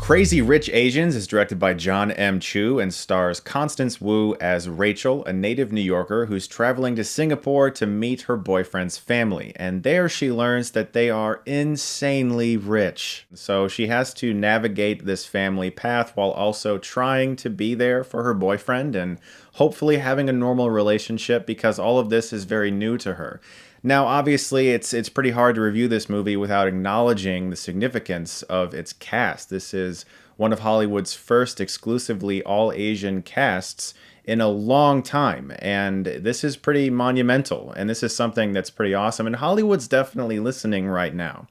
Crazy Rich Asians is directed by John M. Chu and stars Constance Wu as Rachel, a native New Yorker who's traveling to Singapore to meet her boyfriend's family. And there she learns that they are insanely rich. So she has to navigate this family path while also trying to be there for her boyfriend and hopefully having a normal relationship because all of this is very new to her. Now, obviously, it's pretty hard to review this movie without acknowledging the significance of its cast. This is one of Hollywood's first exclusively all-Asian casts in a long time, and this is pretty monumental, and this is something that's pretty awesome, and Hollywood's definitely listening right now.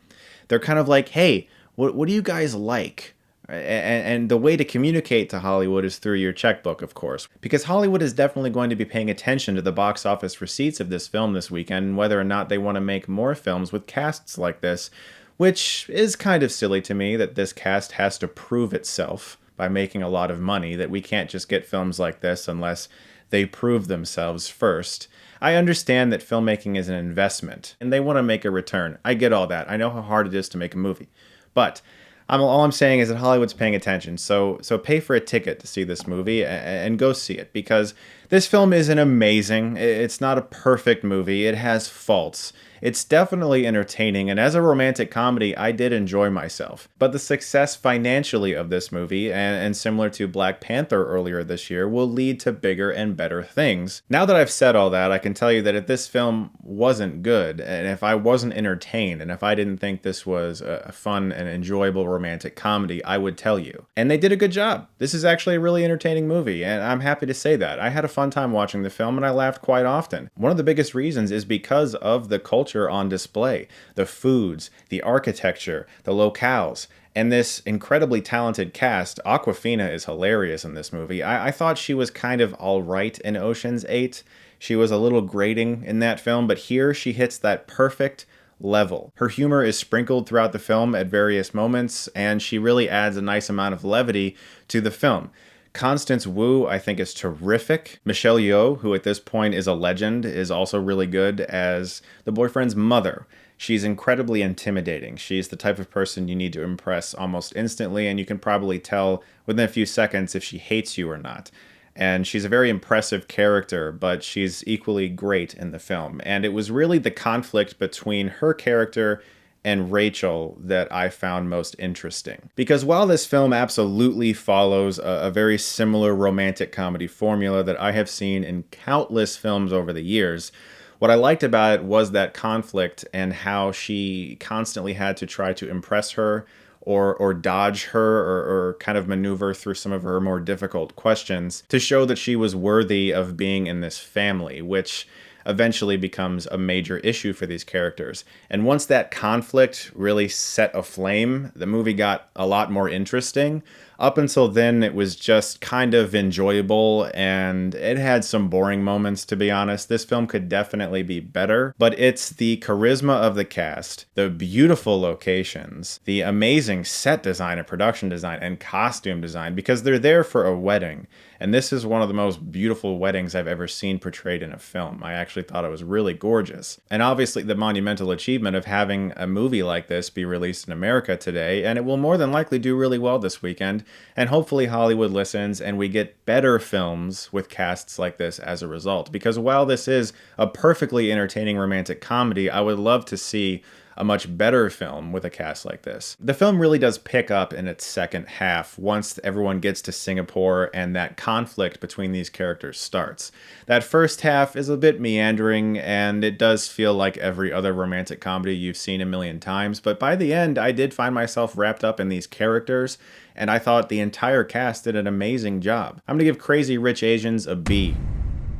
They're kind of like, hey, what do you guys like? And the way to communicate to Hollywood is through your checkbook, of course, because Hollywood is definitely going to be paying attention to the box office receipts of this film this weekend and whether or not they want to make more films with casts like this, which is kind of silly to me that this cast has to prove itself by making a lot of money, that we can't just get films like this unless they prove themselves first. I understand that filmmaking is an investment and they want to make a return. I get all that. I know how hard it is to make a movie, but all I'm saying is that Hollywood's paying attention, so pay for a ticket to see this movie and go see it, because this film isn't amazing. It's not a perfect movie. It has faults. It's definitely entertaining, and as a romantic comedy, I did enjoy myself. But the success financially of this movie, and similar to Black Panther earlier this year, will lead to bigger and better things. Now that I've said all that, I can tell you that if this film wasn't good, and if I wasn't entertained, and if I didn't think this was a fun and enjoyable romantic comedy, I would tell you. And they did a good job. This is actually a really entertaining movie, and I'm happy to say that. I had a fun time watching the film, and I laughed quite often. One of the biggest reasons is because of the culture on display, the foods, the architecture, the locales, and this incredibly talented cast. Awkwafina is hilarious in this movie. I thought she was kind of alright in Ocean's 8. She was a little grating in that film, but here she hits that perfect level. Her humor is sprinkled throughout the film at various moments, and she really adds a nice amount of levity to the film. Constance Wu, I think, is terrific. Michelle Yeoh, who at this point is a legend, is also really good as the boyfriend's mother. She's incredibly intimidating. She's the type of person you need to impress almost instantly, and you can probably tell within a few seconds if she hates you or not. And she's a very impressive character, but she's equally great in the film. And it was really the conflict between her character and Rachel that I found most interesting. Because while this film absolutely follows a very similar romantic comedy formula that I have seen in countless films over the years, what I liked about it was that conflict and how she constantly had to try to impress her or dodge her or kind of maneuver through some of her more difficult questions to show that she was worthy of being in this family, which eventually becomes a major issue for these characters. And once that conflict really set aflame, the movie got a lot more interesting. Up until then, it was just kind of enjoyable, and it had some boring moments, to be honest. This film could definitely be better, but it's the charisma of the cast, the beautiful locations, the amazing set design and production design and costume design, because they're there for a wedding. And this is one of the most beautiful weddings I've ever seen portrayed in a film. I actually thought it was really gorgeous. And obviously the monumental achievement of having a movie like this be released in America today, and it will more than likely do really well this weekend. And hopefully Hollywood listens and we get better films with casts like this as a result. Because while this is a perfectly entertaining romantic comedy, I would love to see a much better film with a cast like this. The film really does pick up in its second half once everyone gets to Singapore and that conflict between these characters starts. That first half is a bit meandering, and it does feel like every other romantic comedy you've seen a million times, but by the end I did find myself wrapped up in these characters, and I thought the entire cast did an amazing job. I'm gonna give Crazy Rich Asians a B.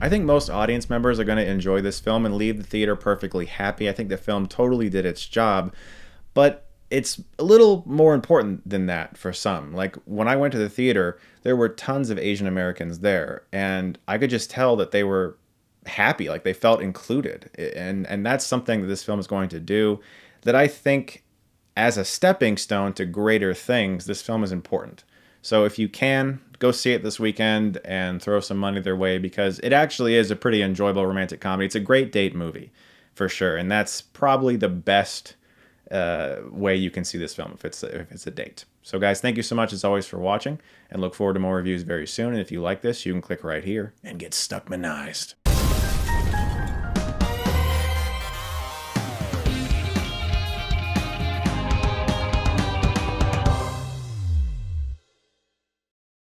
I think most audience members are going to enjoy this film and leave the theater perfectly happy. I think the film totally did its job, but it's a little more important than that for some. Like, when I went to the theater, there were tons of Asian Americans there, and I could just tell that they were happy, like they felt included. And that's something that this film is going to do that I think, as a stepping stone to greater things, this film is important. So if you can, go see it this weekend and throw some money their way, because it actually is a pretty enjoyable romantic comedy. It's a great date movie, for sure. And that's probably the best way you can see this film if it's a date. So guys, thank you so much as always for watching, and look forward to more reviews very soon. And if you like this, you can click right here and get Stuckmanized.